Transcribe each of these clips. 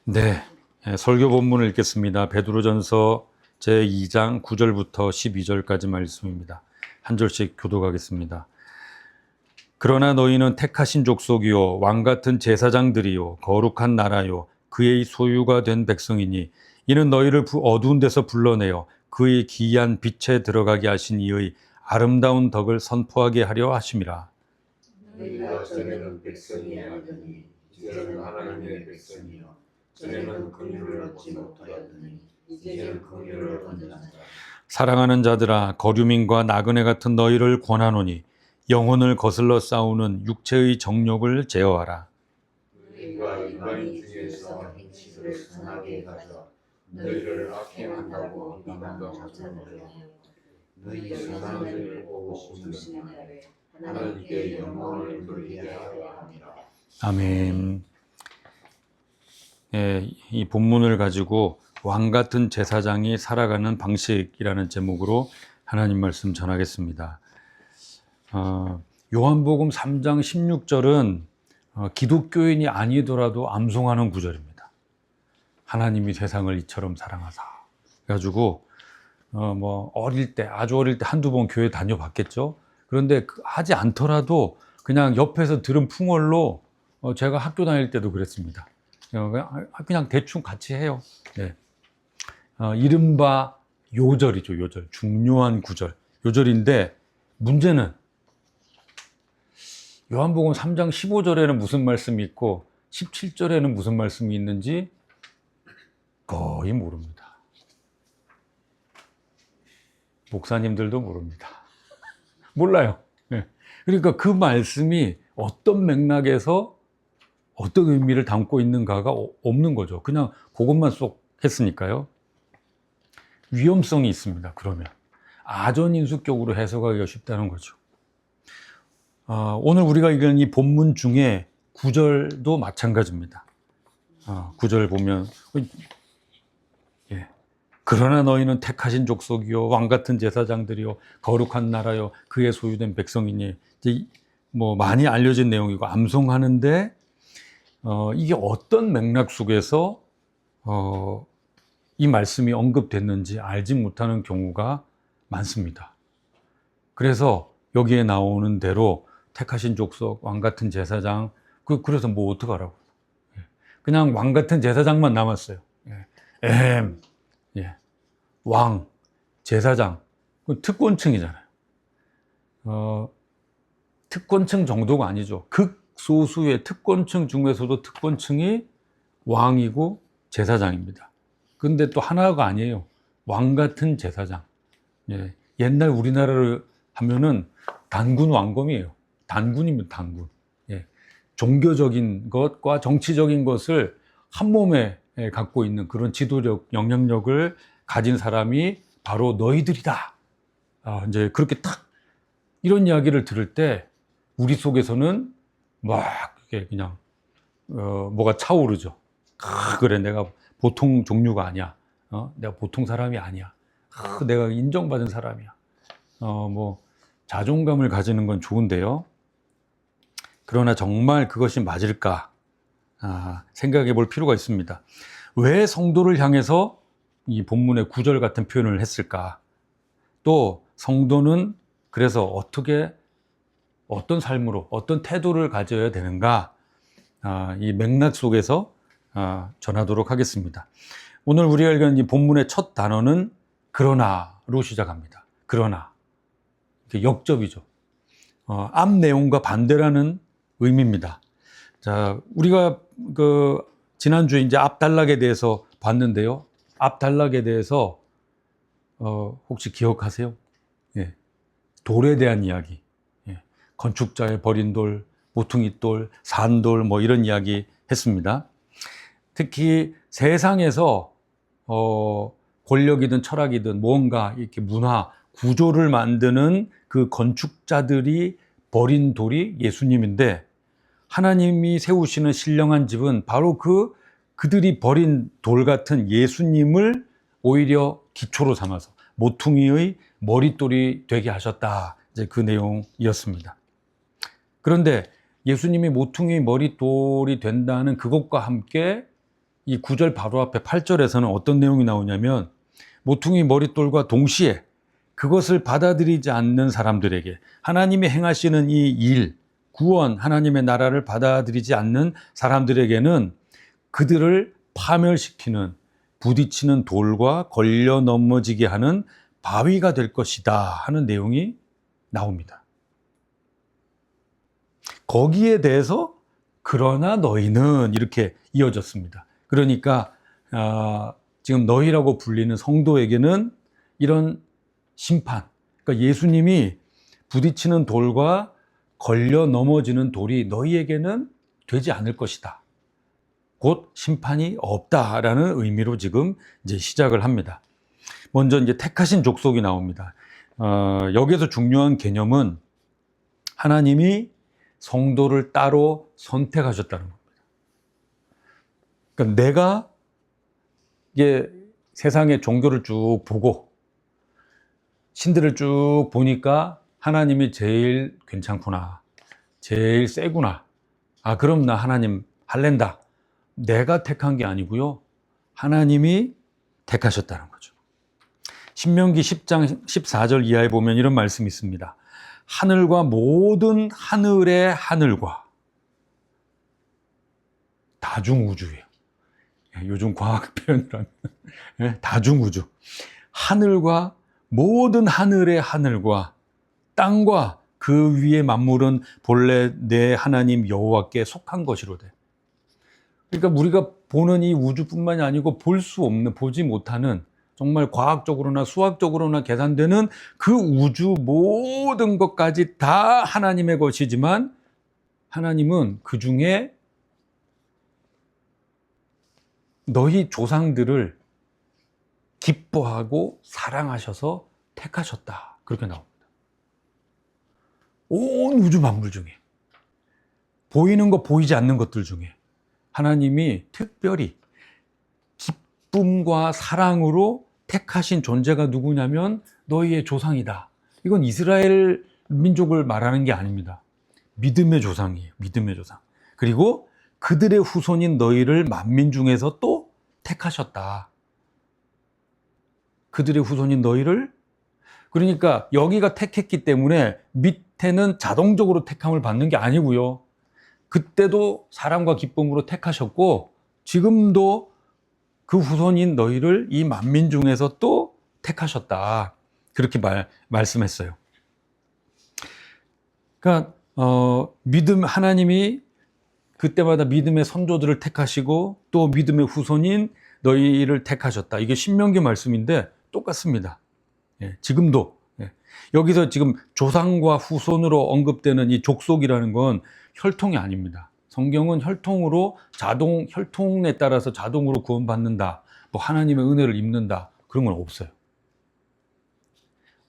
네, 설교 본문을 읽겠습니다. 베드로전서 제2장 9절부터 12절까지 말씀입니다. 한 절씩 교독하겠습니다. 그러나 너희는 택하신 족속이요 왕같은 제사장들이요 거룩한 나라요 그의 소유가 된 백성이니 이는 너희를 어두운 데서 불러내어 그의 기이한 빛에 들어가게 하신 이의 아름다운 덕을 선포하게 하려 하심이라. 너희가 전에는 백성이 아니더니 이제는 하나님의 백성이요 전에는 긍휼을 얻지 못하였더니 이제는 긍휼을 얻는다. 사랑하는 자들아 거류민과 나그네 같은 너희를 권하노니 영혼을 거슬러 싸우는 육체의 정욕을 제어하라. 너희가 일반인 중에서 행치를 선하게 가져 너희를 악행한다고 비난하지 말라. 너희 선한 일을 보고 웃으시는 날에 하나님께 영광을 돌리게 하려 함이라. 아멘. 이 본문을 가지고 왕 같은 제사장이 살아가는 방식이라는 제목으로 하나님 말씀 전하겠습니다. 요한복음 3장 16절은 기독교인이 아니더라도 암송하는 구절입니다. 하나님이 세상을 이처럼 사랑하사. 그래가지고 어릴 때, 아주 어릴 때 한두 번 교회 다녀봤겠죠. 그런데 하지 않더라도 그냥 옆에서 들은 풍월로 제가 학교 다닐 때도 그랬습니다. 그냥 대충 같이 해요. 네. 이른바 요절이죠. 요절. 중요한 구절. 요절인데 문제는 요한복음 3장 15절에는 무슨 말씀이 있고 17절에는 무슨 말씀이 있는지 거의 모릅니다. 목사님들도 모릅니다. 몰라요. 네. 그러니까 그 말씀이 어떤 맥락에서 어떤 의미를 담고 있는가가 없는 거죠. 그냥 그것만 쏙 했으니까요. 위험성이 있습니다. 그러면 아전인수격으로 해석하기가 쉽다는 거죠. 오늘 우리가 읽은 이 본문 중에 9절도 마찬가지입니다. 9절 보면 그러나 너희는 택하신 족속이요 왕같은 제사장들이요 거룩한 나라요 그의 소유된 백성이니 이제 많이 알려진 내용이고 암송하는데 이게 어떤 맥락 속에서 이 말씀이 언급됐는지 알지 못하는 경우가 많습니다. 그래서 여기에 나오는 대로 택하신 족속, 왕같은 제사장, 그래서 어떡하라고. 그냥 왕같은 제사장만 남았어요. 왕, 제사장, 특권층이잖아요. 특권층 정도가 아니죠. 극소수의 특권층 중에서도 특권층이 왕이고 제사장입니다. 근데 또 하나가 아니에요. 왕같은 제사장. 옛날 우리나라를 하면은 단군 왕검이에요. 단군입니다, 단군. 종교적인 것과 정치적인 것을 한 몸에 갖고 있는 그런 지도력, 영향력을 가진 사람이 바로 너희들이다. 이제 그렇게 딱 이런 이야기를 들을 때 우리 속에서는 막 그냥 뭐가 차오르죠. 그래 내가 보통 종류가 아니야. 내가 보통 사람이 아니야. 내가 인정받은 사람이야. 자존감을 가지는 건 좋은데요. 그러나 정말 그것이 맞을까 생각해 볼 필요가 있습니다. 왜 성도를 향해서 이 본문의 9절 같은 표현을 했을까? 또 성도는 그래서 어떤 삶으로, 어떤 태도를 가져야 되는가? 이 맥락 속에서 전하도록 하겠습니다. 오늘 우리가 읽은 이 본문의 첫 단어는 그러나로 시작합니다. 그러나. 역접이죠. 앞 내용과 반대라는 의미입니다. 자, 우리가 지난주에 이제 앞 단락에 대해서 봤는데요. 앞 단락에 대해서 혹시 기억하세요? 돌에 대한 이야기. 건축자의 버린 돌, 모퉁이 돌, 산돌 이런 이야기 했습니다. 특히 세상에서 권력이든 철학이든 뭔가 이렇게 문화, 구조를 만드는 그 건축자들이 버린 돌이 예수님인데 하나님이 세우시는 신령한 집은 바로 그들이 버린 돌 같은 예수님을 오히려 기초로 삼아서 모퉁이의 머릿돌이 되게 하셨다. 이제 그 내용이었습니다. 그런데 예수님이 모퉁이의 머릿돌이 된다는 그것과 함께 이 9절 바로 앞에 8절에서는 어떤 내용이 나오냐면 모퉁이 머릿돌과 동시에 그것을 받아들이지 않는 사람들에게 하나님이 행하시는 이 일, 구원, 하나님의 나라를 받아들이지 않는 사람들에게는 그들을 파멸시키는 부딪히는 돌과 걸려 넘어지게 하는 바위가 될 것이다 하는 내용이 나옵니다. 거기에 대해서 그러나 너희는 이렇게 이어졌습니다. 그러니까 지금 너희라고 불리는 성도에게는 이런 심판, 그러니까 예수님이 부딪히는 돌과 걸려 넘어지는 돌이 너희에게는 되지 않을 것이다. 곧 심판이 없다라는 의미로 지금 이제 시작을 합니다. 먼저 이제 택하신 족속이 나옵니다. 여기서 중요한 개념은 하나님이 성도를 따로 선택하셨다는 겁니다. 그러니까 내가 이게 세상의 종교를 쭉 보고 신들을 쭉 보니까 하나님이 제일 괜찮구나, 제일 세구나, 그럼 나 하나님 할랜다. 내가 택한 게 아니고요, 하나님이 택하셨다는 거죠. 신명기 10장 14절 이하에 보면 이런 말씀이 있습니다. 하늘과 모든 하늘의 하늘과, 다중우주예요. 요즘 과학 표현을 하면 다중우주. 하늘과 모든 하늘의 하늘과 땅과 그 위의 만물은 본래 내 하나님 여호와께 속한 것이로되. 그러니까 우리가 보는 이 우주뿐만이 아니고 볼 수 없는, 보지 못하는, 정말 과학적으로나 수학적으로나 계산되는 그 우주 모든 것까지 다 하나님의 것이지만 하나님은 그 중에 너희 조상들을 기뻐하고 사랑하셔서 택하셨다. 그렇게 나옵니다. 온 우주 만물 중에, 보이는 것 보이지 않는 것들 중에 하나님이 특별히 기쁨과 사랑으로 택하신 존재가 누구냐면 너희의 조상이다. 이건 이스라엘 민족을 말하는 게 아닙니다. 믿음의 조상이에요. 믿음의 조상. 그리고 그들의 후손인 너희를 만민 중에서 또 택하셨다. 그들의 후손인 너희를, 그러니까 여기가 택했기 때문에 밑에는 자동적으로 택함을 받는 게 아니고요. 그때도 사랑과 기쁨으로 택하셨고 지금도 그 후손인 너희를 이 만민 중에서 또 택하셨다. 그렇게 말씀했어요. 그러니까 믿음, 하나님이 그때마다 믿음의 선조들을 택하시고 또 믿음의 후손인 너희를 택하셨다. 이게 신명기 말씀인데 똑같습니다. 지금도. 여기서 지금 조상과 후손으로 언급되는 이 족속이라는 건 혈통이 아닙니다. 성경은 혈통으로 혈통에 따라서 자동으로 구원받는다, 뭐 하나님의 은혜를 입는다, 그런 건 없어요.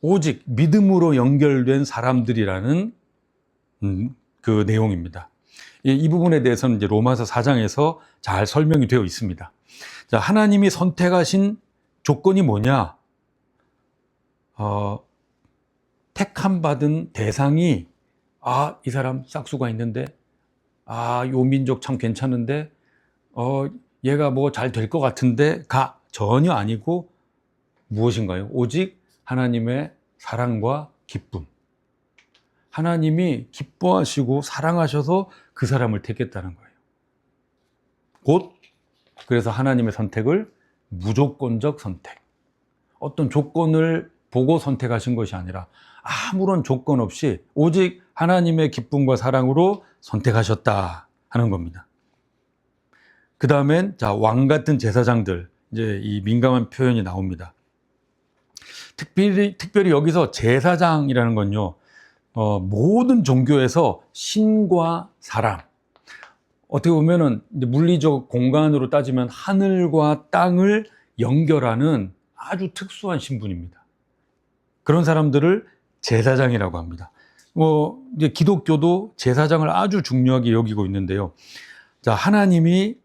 오직 믿음으로 연결된 사람들이라는 그 내용입니다. 이 부분에 대해서는 이제 로마서 4장에서 잘 설명이 되어 있습니다. 자, 하나님이 선택하신 조건이 뭐냐? 택함 받은 대상이 이 사람 싹수가 있는데, 요 민족 참 괜찮은데, 얘가 뭐 잘 될 것 같은데 전혀 아니고 무엇인가요? 오직 하나님의 사랑과 기쁨. 하나님이 기뻐하시고 사랑하셔서 그 사람을 택했다는 거예요. 곧 그래서 하나님의 선택을 무조건적 선택, 어떤 조건을 보고 선택하신 것이 아니라 아무런 조건 없이 오직 하나님의 기쁨과 사랑으로 선택하셨다 하는 겁니다. 그 다음엔 왕 같은 제사장들, 이제 이 민감한 표현이 나옵니다. 특별히 여기서 제사장이라는 건요, 모든 종교에서 신과 사람, 어떻게 보면은 이제 물리적 공간으로 따지면 하늘과 땅을 연결하는 아주 특수한 신분입니다. 그런 사람들을 제사장이라고 합니다. 이제 기독교도 제사장을 아주 중요하게 여기고 있는데요. 자, 하나님이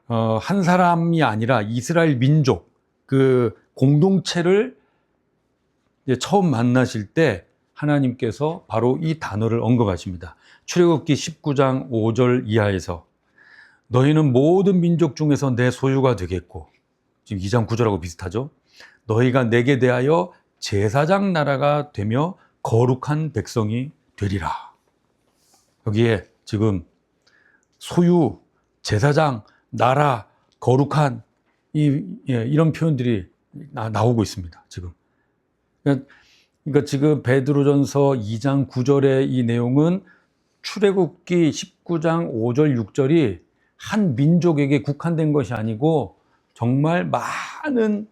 한 사람이 아니라 이스라엘 민족 그 공동체를 이제 처음 만나실 때 하나님께서 바로 이 단어를 언급하십니다. 출애굽기 19장 5절 이하에서 너희는 모든 민족 중에서 내 소유가 되겠고, 지금 2장 9절하고 비슷하죠. 너희가 내게 대하여 제사장 나라가 되며 거룩한 백성이 되리라. 여기에 지금 소유, 제사장, 나라, 거룩한 이런 표현들이 나오고 있습니다. 지금. 그러니까 지금 베드로전서 2장 9절의 이 내용은 출애굽기 19장 5절 6절이 한 민족에게 국한된 것이 아니고 정말 많은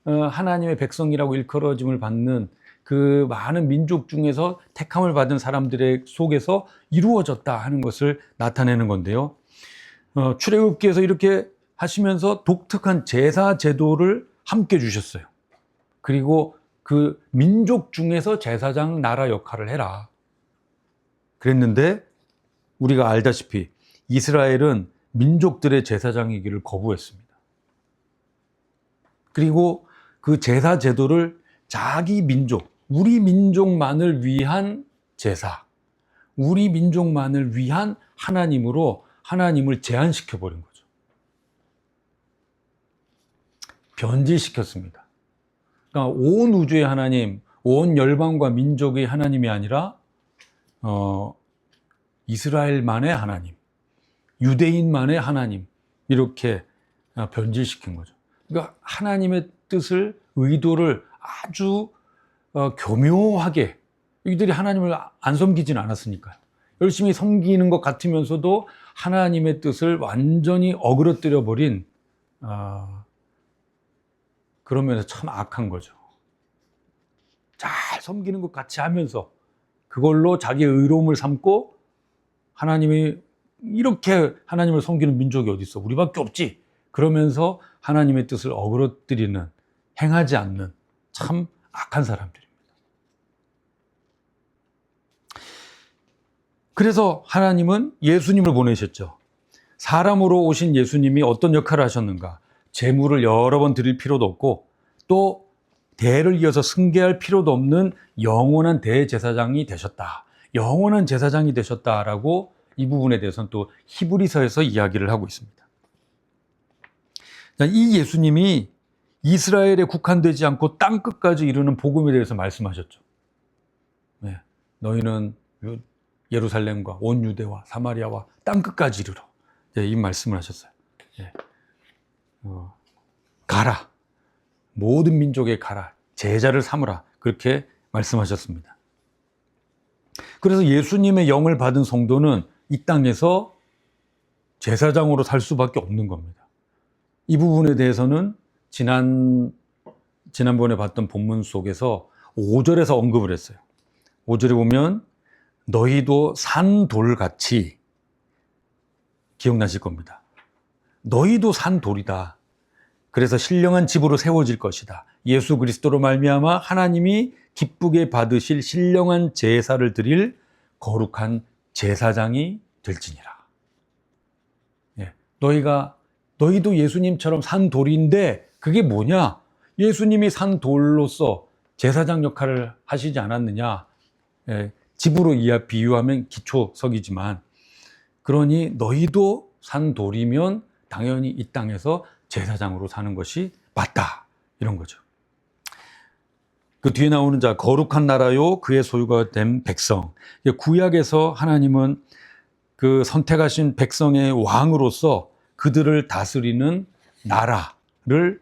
하나님의 백성이라고 일컬어짐을 받는 그 많은 민족 중에서 택함을 받은 사람들의 속에서 이루어졌다 하는 것을 나타내는 건데요. 출애굽기에서 이렇게 하시면서 독특한 제사 제도를 함께 주셨어요. 그리고 그 민족 중에서 제사장 나라 역할을 해라. 그랬는데 우리가 알다시피 이스라엘은 민족들의 제사장이기를 거부했습니다. 그리고 그 제사 제도를 자기 민족, 우리 민족만을 위한 제사, 우리 민족만을 위한 하나님으로 하나님을 제한시켜 버린 거죠. 변질시켰습니다. 그러니까 온 우주의 하나님, 온 열방과 민족의 하나님이 아니라 이스라엘만의 하나님, 유대인만의 하나님, 이렇게 변질시킨 거죠. 그러니까 하나님의 뜻을, 의도를 아주 교묘하게, 이들이 하나님을 안 섬기진 않았으니까요. 열심히 섬기는 것 같으면서도 하나님의 뜻을 완전히 어그러뜨려 버린 그런 면에서 참 악한 거죠. 잘 섬기는 것 같이 하면서 그걸로 자기의 의로움을 삼고, 하나님이 이렇게 하나님을 섬기는 민족이 어디 있어? 우리밖에 없지. 그러면서 하나님의 뜻을 어그러뜨리는, 행하지 않는 참 악한 사람들입니다. 그래서 하나님은 예수님을 보내셨죠. 사람으로 오신 예수님이 어떤 역할을 하셨는가? 제물을 여러 번 드릴 필요도 없고, 또 대를 이어서 승계할 필요도 없는 영원한 대제사장이 되셨다. 영원한 제사장이 되셨다라고 이 부분에 대해서는 또 히브리서에서 이야기를 하고 있습니다. 이 예수님이 이스라엘에 국한되지 않고 땅 끝까지 이르는 복음에 대해서 말씀하셨죠. 네, 너희는 예루살렘과 온 유대와 사마리아와 땅 끝까지 이르러, 이 말씀을 하셨어요. 가라, 모든 민족에 가라, 제자를 삼으라, 그렇게 말씀하셨습니다. 그래서 예수님의 영을 받은 성도는 이 땅에서 제사장으로 살 수밖에 없는 겁니다. 이 부분에 대해서는 지난번에 봤던 본문 속에서 5절에서 언급을 했어요. 5절에 보면 너희도 산돌같이, 기억나실 겁니다. 너희도 산돌이다. 그래서 신령한 집으로 세워질 것이다. 예수 그리스도로 말미암아 하나님이 기쁘게 받으실 신령한 제사를 드릴 거룩한 제사장이 될지니라. 너희도 예수님처럼 산돌인데, 그게 뭐냐? 예수님이 산돌로서 제사장 역할을 하시지 않았느냐? 집으로 비유하면 기초석이지만, 그러니 너희도 산돌이면 당연히 이 땅에서 제사장으로 사는 것이 맞다, 이런 거죠. 그 뒤에 나오는 자, 거룩한 나라요 그의 소유가 된 백성. 구약에서 하나님은 그 선택하신 백성의 왕으로서 그들을 다스리는 나라를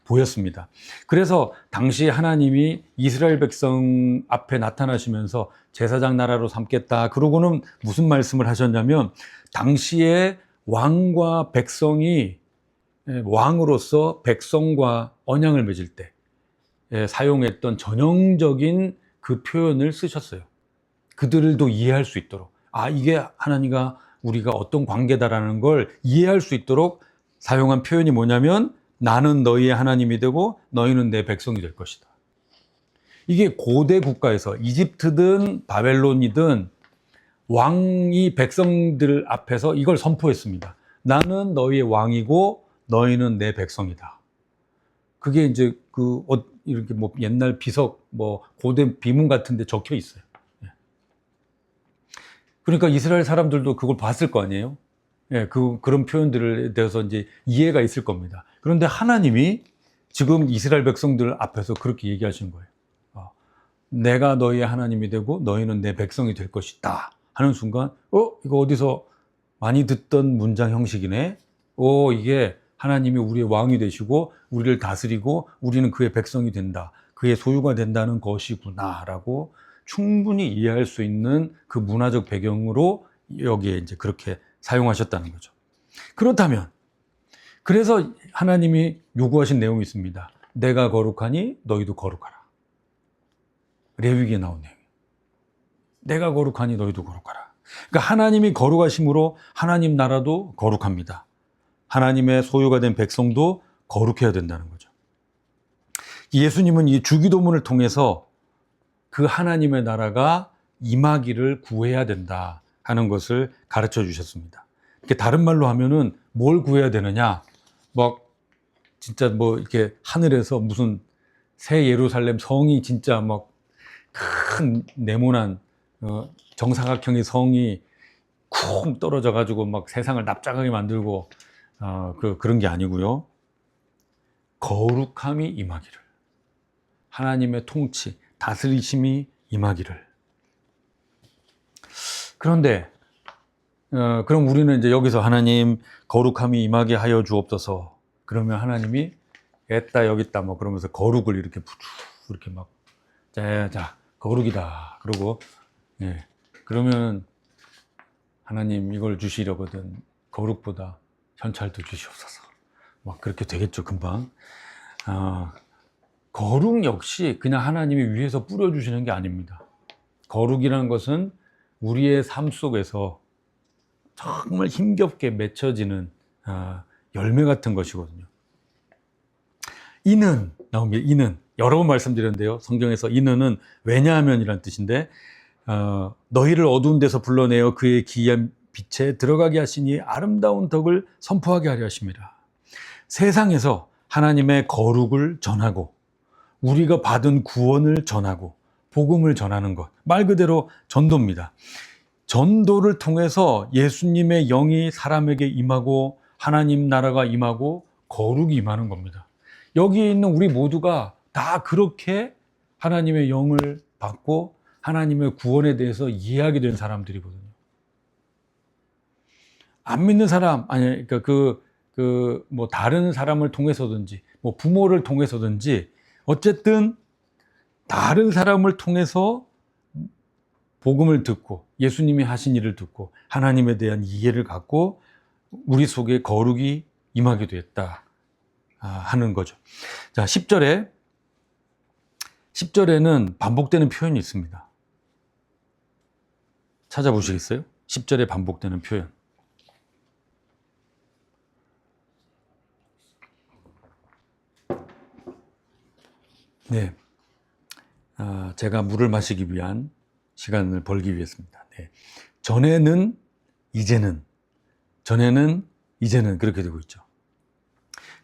보였습니다. 그래서 당시 하나님이 이스라엘 백성 앞에 나타나시면서 제사장 나라로 삼겠다, 그러고는 무슨 말씀을 하셨냐면, 당시에 왕과 백성이, 왕으로서 백성과 언약을 맺을 때 사용했던 전형적인 그 표현을 쓰셨어요. 그들도 이해할 수 있도록, 이게 하나님과 우리가 어떤 관계다라는 걸 이해할 수 있도록 사용한 표현이 뭐냐면, 나는 너희의 하나님이 되고 너희는 내 백성이 될 것이다. 이게 고대 국가에서 이집트든 바벨론이든 왕이 백성들 앞에서 이걸 선포했습니다. 나는 너희의 왕이고 너희는 내 백성이다. 그게 이제 이렇게 옛날 비석, 고대 비문 같은 데 적혀 있어요. 그러니까 이스라엘 사람들도 그걸 봤을 거 아니에요? 예, 그런 표현들에 대해서 이제 이해가 있을 겁니다. 그런데 하나님이 지금 이스라엘 백성들 앞에서 그렇게 얘기하시는 거예요. 내가 너희의 하나님이 되고 너희는 내 백성이 될 것이다 하는 순간 이거 어디서 많이 듣던 문장 형식이네. 이게 하나님이 우리의 왕이 되시고 우리를 다스리고 우리는 그의 백성이 된다, 그의 소유가 된다는 것이구나 라고 충분히 이해할 수 있는 그 문화적 배경으로 여기에 이제 그렇게 사용하셨다는 거죠. 그렇다면 그래서 하나님이 요구하신 내용이 있습니다. 내가 거룩하니 너희도 거룩하라. 레위기에 나온 내용이에요. 내가 거룩하니 너희도 거룩하라. 그러니까 하나님이 거룩하심으로 하나님 나라도 거룩합니다. 하나님의 소유가 된 백성도 거룩해야 된다는 거죠. 예수님은 이 주기도문을 통해서 그 하나님의 나라가 임하기를 구해야 된다 하는 것을 가르쳐 주셨습니다. 다른 말로 하면은 뭘 구해야 되느냐? 진짜 이렇게 하늘에서 무슨 새 예루살렘 성이 진짜 큰 네모난 정사각형의 성이 쿵 떨어져 가지고 세상을 납작하게 만들고 그런 게 아니고요. 거룩함이 임하기를, 하나님의 통치, 다스리심이 임하기를. 그런데 그럼 우리는 이제 여기서 하나님 거룩함이 임하게 하여 주옵소서. 그러면 하나님이 애따 여기 있다 그러면서 거룩을 이렇게 이렇게 자 거룩이다 그러고, 예, 그러면 하나님 이걸 주시려거든 거룩보다 현찰도 주시옵소서 그렇게 되겠죠 금방. 거룩 역시 그냥 하나님이 위에서 뿌려주시는 게 아닙니다. 거룩이라는 것은 우리의 삶 속에서 정말 힘겹게 맺혀지는 열매 같은 것이거든요. 이는 나옵니다. 이는 여러 번 말씀드렸는데요. 성경에서 이는은 왜냐하면이라는 뜻인데, 너희를 어두운 데서 불러내어 그의 기이한 빛에 들어가게 하시니 아름다운 덕을 선포하게 하려 하심이라. 세상에서 하나님의 거룩을 전하고 우리가 받은 구원을 전하고 복음을 전하는 것, 말 그대로 전도입니다. 전도를 통해서 예수님의 영이 사람에게 임하고 하나님 나라가 임하고 거룩이 임하는 겁니다. 여기에 있는 우리 모두가 다 그렇게 하나님의 영을 받고 하나님의 구원에 대해서 이해하게 된 사람들이거든요. 안 믿는 사람, 그러니까 다른 사람을 통해서든지 부모를 통해서든지 어쨌든 다른 사람을 통해서 복음을 듣고 예수님이 하신 일을 듣고 하나님에 대한 이해를 갖고 우리 속에 거룩이 임하게 됐다 하는 거죠. 자, 10절에는 반복되는 표현이 있습니다. 찾아보시겠어요? 10절에 반복되는 표현. 네, 제가 물을 마시기 위한 시간을 벌기 위해서입니다. 네. 전에는, 이제는 그렇게 되고 있죠.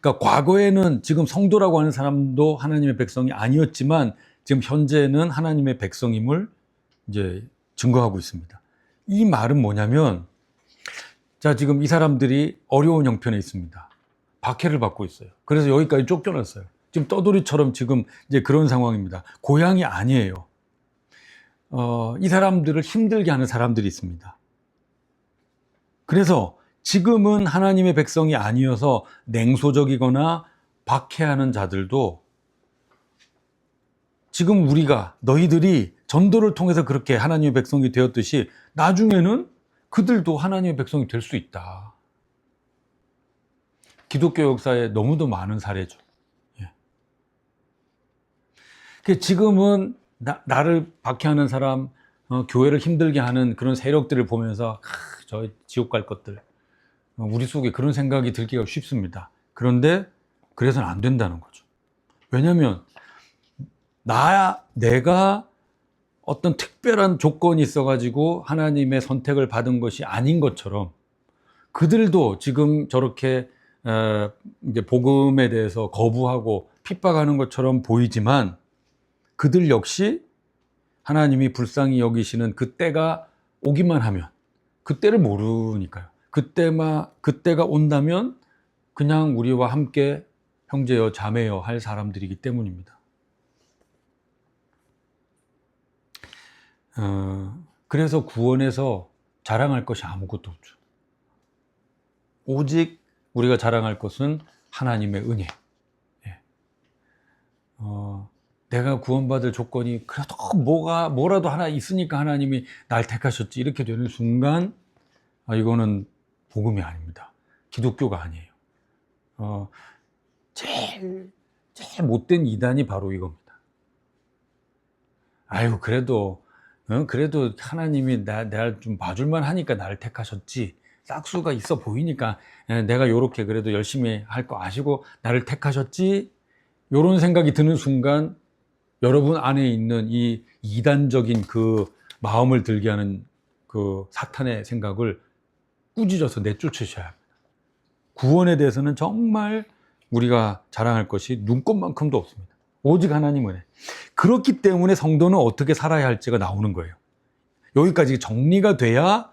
그러니까 과거에는 지금 성도라고 하는 사람도 하나님의 백성이 아니었지만 지금 현재는 하나님의 백성임을 이제 증거하고 있습니다. 이 말은 뭐냐면, 자, 지금 이 사람들이 어려운 형편에 있습니다. 박해를 받고 있어요. 그래서 여기까지 쫓겨났어요. 지금 떠돌이처럼 지금 이제 그런 상황입니다. 고향이 아니에요. 이 사람들을 힘들게 하는 사람들이 있습니다. 그래서 지금은 하나님의 백성이 아니어서 냉소적이거나 박해하는 자들도 지금 너희들이 전도를 통해서 그렇게 하나님의 백성이 되었듯이 나중에는 그들도 하나님의 백성이 될 수 있다. 기독교 역사에 너무도 많은 사례죠. 지금은 나를 박해하는 사람, 교회를 힘들게 하는 그런 세력들을 보면서 저 지옥 갈 것들, 우리 속에 그런 생각이 들기가 쉽습니다. 그런데 그래서는 안 된다는 거죠. 왜냐하면 내가 어떤 특별한 조건이 있어가지고 하나님의 선택을 받은 것이 아닌 것처럼 그들도 지금 저렇게 이제 복음에 대해서 거부하고 핍박하는 것처럼 보이지만 그들 역시 하나님이 불쌍히 여기시는 그 때가 오기만 하면, 그 때를 모르니까요. 그때가 온다면 그냥 우리와 함께 형제여 자매여 할 사람들이기 때문입니다. 그래서 구원에서 자랑할 것이 아무것도 없죠. 오직 우리가 자랑할 것은 하나님의 은혜. 예. 내가 구원받을 조건이 그래도 뭐라도 하나 있으니까 하나님이 날 택하셨지 이렇게 되는 순간 이거는 복음이 아닙니다. 기독교가 아니에요. 제일 못된 이단이 바로 이겁니다. 아유 그래도 하나님이 나를 좀 봐줄만 하니까 나를 택하셨지, 싹수가 있어 보이니까 내가 요렇게 그래도 열심히 할 거 아시고 나를 택하셨지, 요런 생각이 드는 순간 여러분 안에 있는 이 이단적인 그 마음을 들게 하는 그 사탄의 생각을 꾸짖어서 내쫓으셔야 합니다. 구원에 대해서는 정말 우리가 자랑할 것이 눈꼽만큼도 없습니다. 오직 하나님 은혜. 그렇기 때문에 성도는 어떻게 살아야 할지가 나오는 거예요. 여기까지 정리가 돼야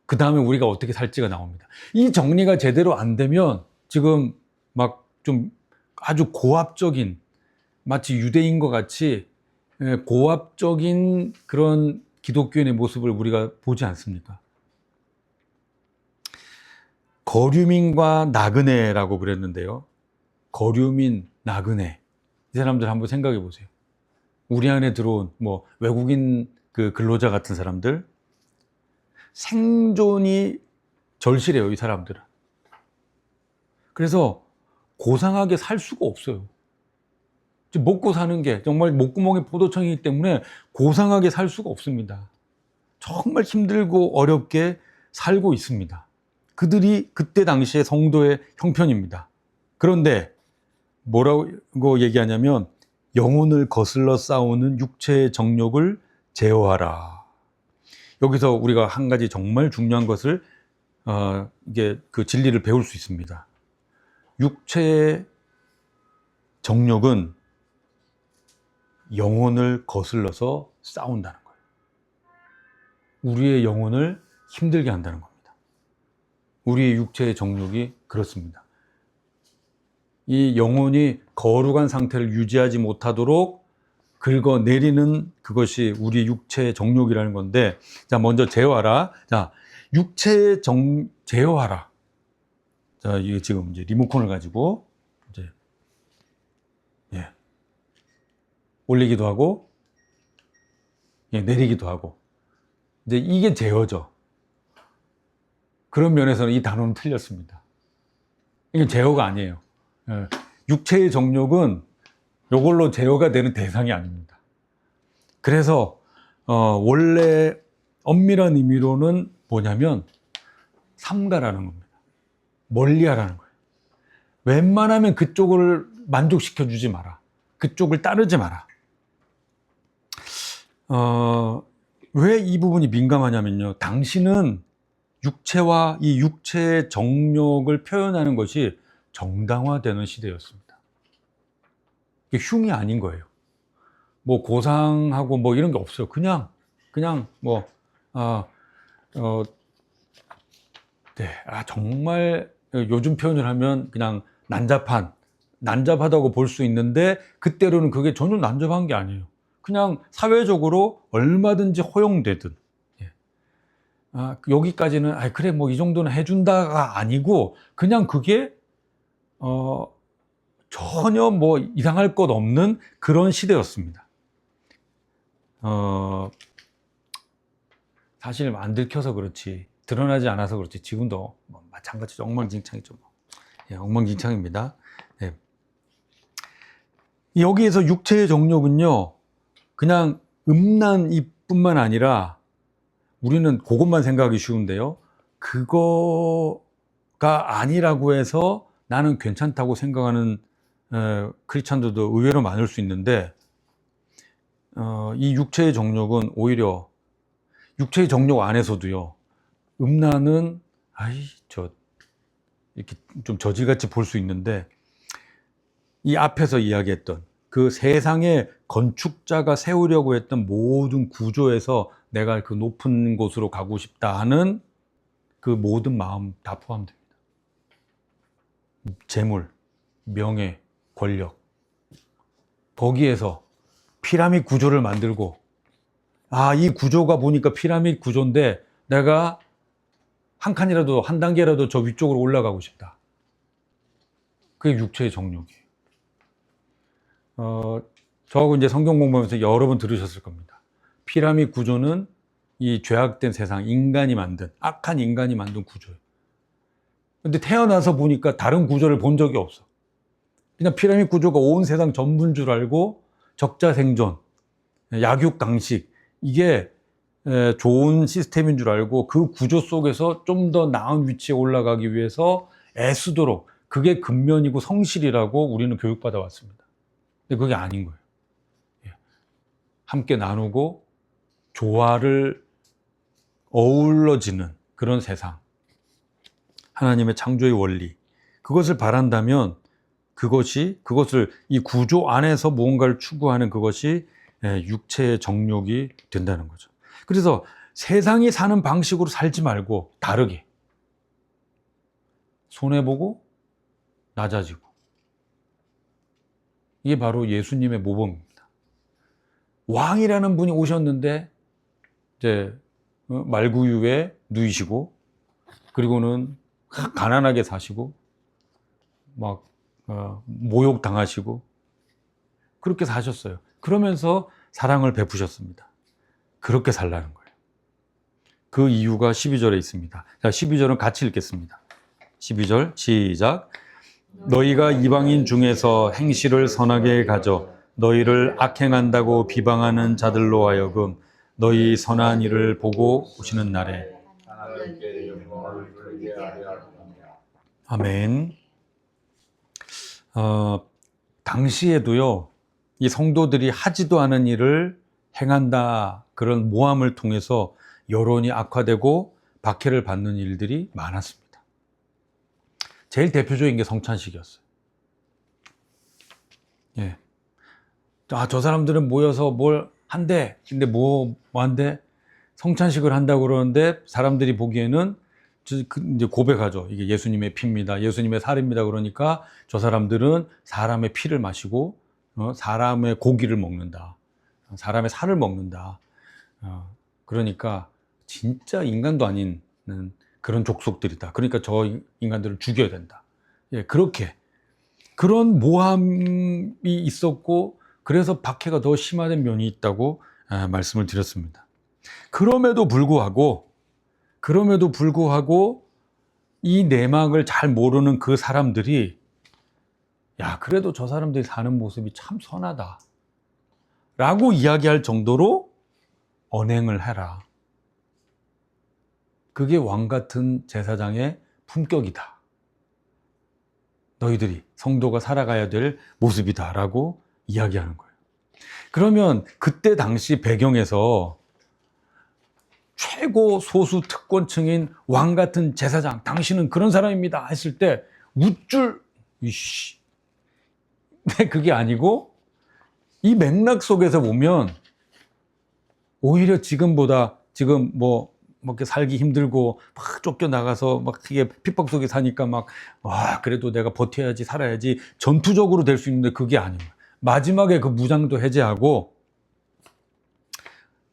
그 다음에 우리가 어떻게 살지가 나옵니다. 이 정리가 제대로 안 되면 지금 막 좀 아주 고압적인, 마치 유대인과 같이 고압적인 그런 기독교인의 모습을 우리가 보지 않습니까? 거류민과 나그네라고 그랬는데요. 거류민, 나그네. 이 사람들 한번 생각해 보세요. 우리 안에 들어온 외국인 그 근로자 같은 사람들, 생존이 절실해요, 이 사람들은. 그래서 고상하게 살 수가 없어요. 먹고 사는 게 정말 목구멍에 포도청이기 때문에 고상하게 살 수가 없습니다. 정말 힘들고 어렵게 살고 있습니다. 그들이 그때 당시의 성도의 형편입니다. 그런데 뭐라고 얘기하냐면 영혼을 거슬러 싸우는 육체의 정욕을 제어하라. 여기서 우리가 한 가지 정말 중요한 것을 이게 그 진리를 배울 수 있습니다. 육체의 정욕은 영혼을 거슬러서 싸운다는 거예요. 우리의 영혼을 힘들게 한다는 겁니다. 우리의 육체의 정욕이 그렇습니다. 이 영혼이 거룩한 상태를 유지하지 못하도록 긁어내리는 그것이 우리 육체의 정욕이라는 건데, 자, 먼저 제어하라. 자, 육체의 제어하라. 자, 이게 지금 이제 리모컨을 가지고 이제 올리기도 하고 내리기도 하고, 이제 이게 제어죠. 그런 면에서는 이 단어는 틀렸습니다. 이게 제어가 아니에요. 육체의 정욕은 이걸로 제어가 되는 대상이 아닙니다. 그래서 원래 엄밀한 의미로는 뭐냐면 삼가라는 겁니다. 멀리하라는 거예요. 웬만하면 그쪽을 만족시켜 주지 마라. 그쪽을 따르지 마라. 왜 이 부분이 민감하냐면요, 당신은 육체와 이 육체의 정욕을 표현하는 것이 정당화되는 시대였습니다. 이게 흉이 아닌 거예요. 고상하고 이런 게 없어요. 그냥 정말 요즘 표현을 하면 그냥 난잡하다고 볼 수 있는데, 그때로는 그게 전혀 난잡한 게 아니에요. 그냥 사회적으로 얼마든지 허용되든, 여기까지는 그래 이 정도는 해준다가 아니고, 그냥 그게 전혀 이상할 것 없는 그런 시대였습니다. 사실 안 들켜서 그렇지, 드러나지 않아서 그렇지, 지금도 마찬가지죠. 엉망진창이죠. 엉망진창입니다. 여기에서 육체의 정욕은요, 그냥 음란 이뿐만 아니라, 우리는 그것만 생각하기 쉬운데요, 그거가 아니라고 해서 나는 괜찮다고 생각하는 크리스찬들도 의외로 많을 수 있는데, 이 육체의 정욕은 오히려 육체의 정욕 안에서도요, 음란은 이렇게 좀 저질같이 볼 수 있는데, 이 앞에서 이야기했던 그 세상의 건축자가 세우려고 했던 모든 구조에서 내가 그 높은 곳으로 가고 싶다 하는 그 모든 마음 다 포함됩니다. 재물, 명예, 권력. 거기에서 피라미드 구조를 만들고, 이 구조가 보니까 피라미드 구조인데 내가 한 칸이라도, 한 단계라도 저 위쪽으로 올라가고 싶다. 그게 육체의 정욕이에요. 저하고 이제 성경 공부하면서 여러 번 들으셨을 겁니다. 피라미드 구조는 이 죄악된 세상, 인간이 만든, 악한 인간이 만든 구조예요. 근데 태어나서 보니까 다른 구조를 본 적이 없어. 그냥 피라미드 구조가 온 세상 전부인 줄 알고 적자생존, 약육강식, 이게 좋은 시스템인 줄 알고 그 구조 속에서 좀 더 나은 위치에 올라가기 위해서 애쓰도록, 그게 근면이고 성실이라고 우리는 교육받아 왔습니다. 근데 그게 아닌 거예요. 함께 나누고 조화를 어우러지는 그런 세상, 하나님의 창조의 원리, 그것을 바란다면 그것을 이 구조 안에서 무언가를 추구하는 그것이 육체의 정욕이 된다는 거죠. 그래서 세상이 사는 방식으로 살지 말고 다르게 손해보고 낮아지고, 이게 바로 예수님의 모범입니다. 왕이라는 분이 오셨는데 이제 말구유에 누이시고, 그리고는 가난하게 사시고 막 모욕 당하시고 그렇게 사셨어요. 그러면서 사랑을 베푸셨습니다. 그렇게 살라는 거예요. 그 이유가 12절에 있습니다. 자, 12절은 같이 읽겠습니다. 12절 시작. 너희가 이방인 중에서 행실을 선하게 가져 너희를 악행한다고 비방하는 자들로 하여금 너희 선한 일을 보고 오시는 날에 하나님께 영광을 돌리게 하려 합니다. 아멘. 당시에도요, 이 성도들이 하지도 않은 일을 행한다, 그런 모함을 통해서 여론이 악화되고 박해를 받는 일들이 많았습니다. 제일 대표적인 게 성찬식이었어요. 예. 저 사람들은 모여서 뭘 한대. 근데 뭐 한대? 성찬식을 한다고 그러는데 사람들이 보기에는 이제 고백하죠. 이게 예수님의 피입니다. 예수님의 살입니다. 그러니까 저 사람들은 사람의 피를 마시고 사람의 고기를 먹는다. 사람의 살을 먹는다. 그러니까 진짜 인간도 아닌 그런 족속들이다. 그러니까 저 인간들을 죽여야 된다. 예, 그런 모함이 있었고, 그래서 박해가 더 심화된 면이 있다고 말씀을 드렸습니다. 그럼에도 불구하고 이 내막을 잘 모르는 그 사람들이, 야, 그래도 저 사람들이 사는 모습이 참 선하다 라고 이야기할 정도로 언행을 해라. 그게 왕 같은 제사장의 품격이다. 너희들이 성도가 살아가야 될 모습이다 라고 이야기하는 거예요. 그러면 그때 당시 배경에서 최고 소수 특권층인 왕 같은 제사장, 당신은 그런 사람입니다 했을 때 웃줄, 근데 그게 아니고, 이 맥락 속에서 보면 오히려 지금보다, 지금 뭐 이렇게 살기 힘들고 막 쫓겨나가서 막 이게 핍박 속에 사니까 그래도 내가 버텨야지, 살아야지, 전투적으로 될 수 있는데 그게 아니에요. 마지막에 그 무장도 해제하고,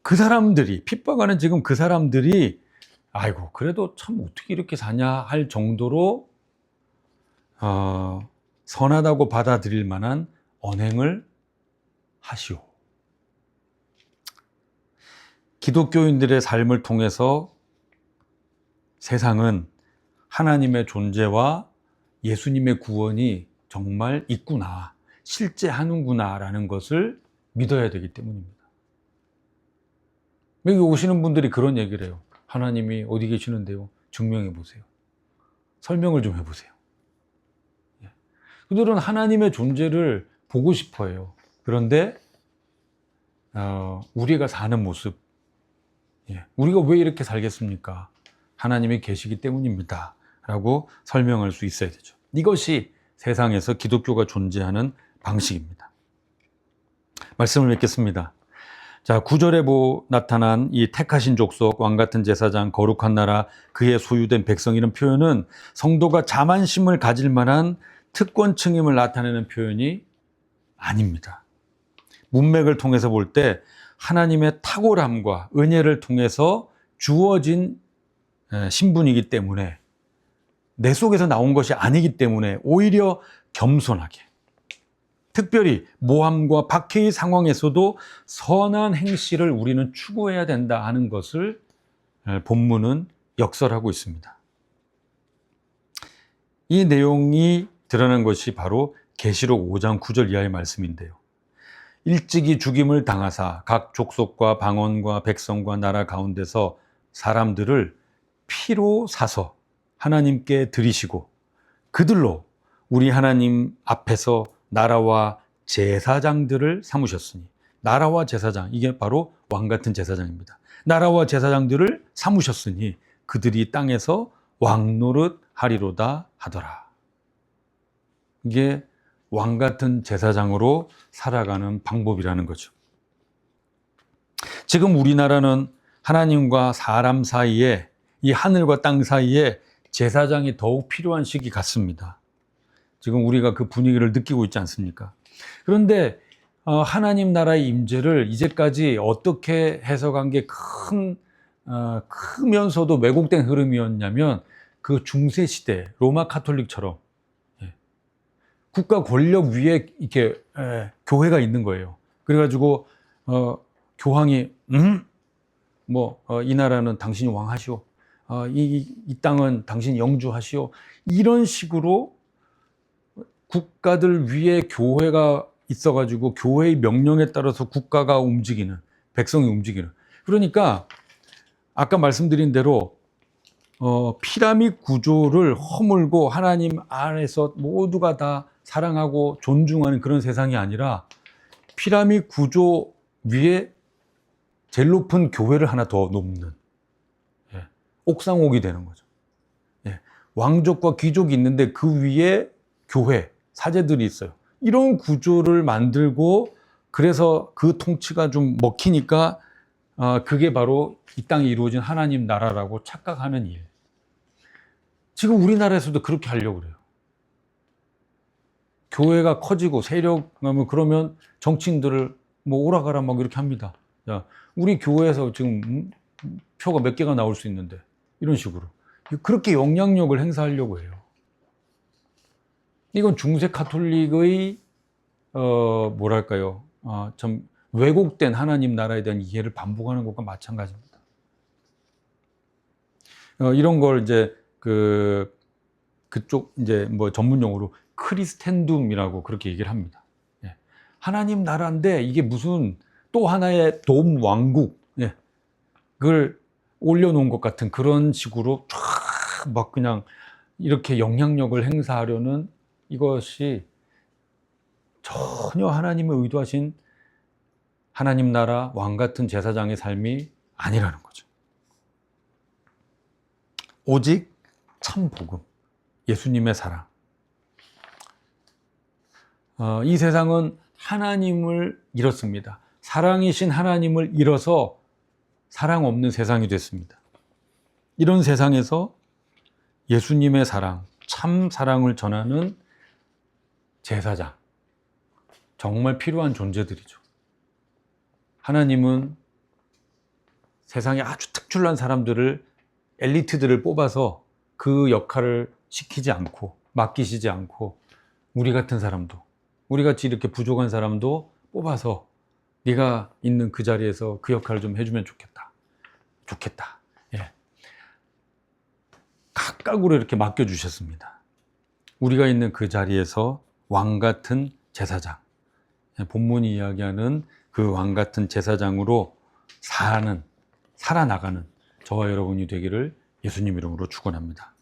그 사람들이, 핍박하는 지금 그 사람들이, 아이고, 그래도 참 어떻게 이렇게 사냐 할 정도로 선하다고 받아들일 만한 언행을 하시오. 기독교인들의 삶을 통해서 세상은 하나님의 존재와 예수님의 구원이 정말 있구나, 실제 하는구나 라는 것을 믿어야 되기 때문입니다. 여기 오시는 분들이 그런 얘기를 해요. 하나님이 어디 계시는데요? 증명해 보세요. 설명을 좀 해보세요. 그들은 하나님의 존재를 보고 싶어 해요. 그런데 우리가 사는 모습, 우리가 왜 이렇게 살겠습니까? 하나님이 계시기 때문입니다 라고 설명할 수 있어야 되죠. 이것이 세상에서 기독교가 존재하는 방식입니다. 말씀을 맺겠습니다. 자, 9절에 나타난 이 택하신 족속, 왕같은 제사장, 거룩한 나라, 그의 소유된 백성 이런 표현은 성도가 자만심을 가질 만한 특권층임을 나타내는 표현이 아닙니다. 문맥을 통해서 볼 때 하나님의 탁월함과 은혜를 통해서 주어진 신분이기 때문에 내 속에서 나온 것이 아니기 때문에 오히려 겸손하게, 특별히 모함과 박해의 상황에서도 선한 행실을 우리는 추구해야 된다 하는 것을 본문은 역설하고 있습니다. 이 내용이 드러난 것이 바로 계시록 5장 9절 이하의 말씀인데요. 일찍이 죽임을 당하사 각 족속과 방언과 백성과 나라 가운데서 사람들을 피로 사서 하나님께 드리시고 그들로 우리 하나님 앞에서 나라와 제사장들을 삼으셨으니, 나라와 제사장, 이게 바로 왕같은 제사장입니다. 나라와 제사장들을 삼으셨으니 그들이 땅에서 왕노릇 하리로다 하더라. 이게 왕같은 제사장으로 살아가는 방법이라는 거죠. 지금 우리나라는 하나님과 사람 사이에, 이 하늘과 땅 사이에 제사장이 더욱 필요한 시기 같습니다. 지금 우리가 그 분위기를 느끼고 있지 않습니까? 그런데 하나님 나라의 임재를 이제까지 어떻게 해석한 게 크면서도 왜곡된 흐름이었냐면, 그 중세 시대 로마 카톨릭처럼 국가 권력 위에 이렇게 교회가 있는 거예요. 그래가지고 교황이 이 나라는 당신이 왕하시오, 이 땅은 당신이 영주하시오, 이런 식으로 국가들 위에 교회가 있어가지고 교회의 명령에 따라서 국가가 움직이는, 백성이 움직이는. 그러니까 아까 말씀드린 대로 피라미드 구조를 허물고 하나님 안에서 모두가 다 사랑하고 존중하는 그런 세상이 아니라, 피라미드 구조 위에 제일 높은 교회를 하나 더 놓는 옥상옥이 되는 거죠. 왕족과 귀족이 있는데 그 위에 교회, 사제들이 있어요. 이런 구조를 만들고, 그래서 그 통치가 좀 먹히니까 그게 바로 이 땅에 이루어진 하나님 나라라고 착각하는 일. 지금 우리나라에서도 그렇게 하려고 그래요. 교회가 커지고 세력, 그러면 정치인들을 오라가라 막 이렇게 합니다. 야, 우리 교회에서 지금 표가 몇 개가 나올 수 있는데, 이런 식으로 그렇게 영향력을 행사하려고 해요. 이건 중세 카톨릭의 좀 왜곡된 하나님 나라에 대한 이해를 반복하는 것과 마찬가지입니다. 이런 걸 이제 그쪽 이제 전문 용어로 크리스텐둠이라고 그렇게 얘기를 합니다. 하나님 나라인데 이게 무슨 또 하나의 돔 왕국, 그걸 올려놓은 것 같은 그런 식으로 쫙 막 그냥 이렇게 영향력을 행사하려는, 이것이 전혀 하나님의 의도하신 하나님 나라 왕 같은 제사장의 삶이 아니라는 거죠. 오직 참 복음, 예수님의 사랑. 이 세상은 하나님을 잃었습니다. 사랑이신 하나님을 잃어서 사랑 없는 세상이 됐습니다. 이런 세상에서 예수님의 사랑, 참 사랑을 전하는 제사장, 정말 필요한 존재들이죠. 하나님은 세상에 아주 특출난 사람들을, 엘리트들을 뽑아서 그 역할을 시키지 않고, 맡기시지 않고, 우리 같은 사람도, 우리 같이 이렇게 부족한 사람도 뽑아서 네가 있는 그 자리에서 그 역할을 좀 해주면 좋겠다. 각각으로 이렇게 맡겨주셨습니다. 우리가 있는 그 자리에서 왕 같은 제사장, 본문이 이야기하는 그 왕 같은 제사장으로 살아나가는 저와 여러분이 되기를 예수님 이름으로 축원합니다.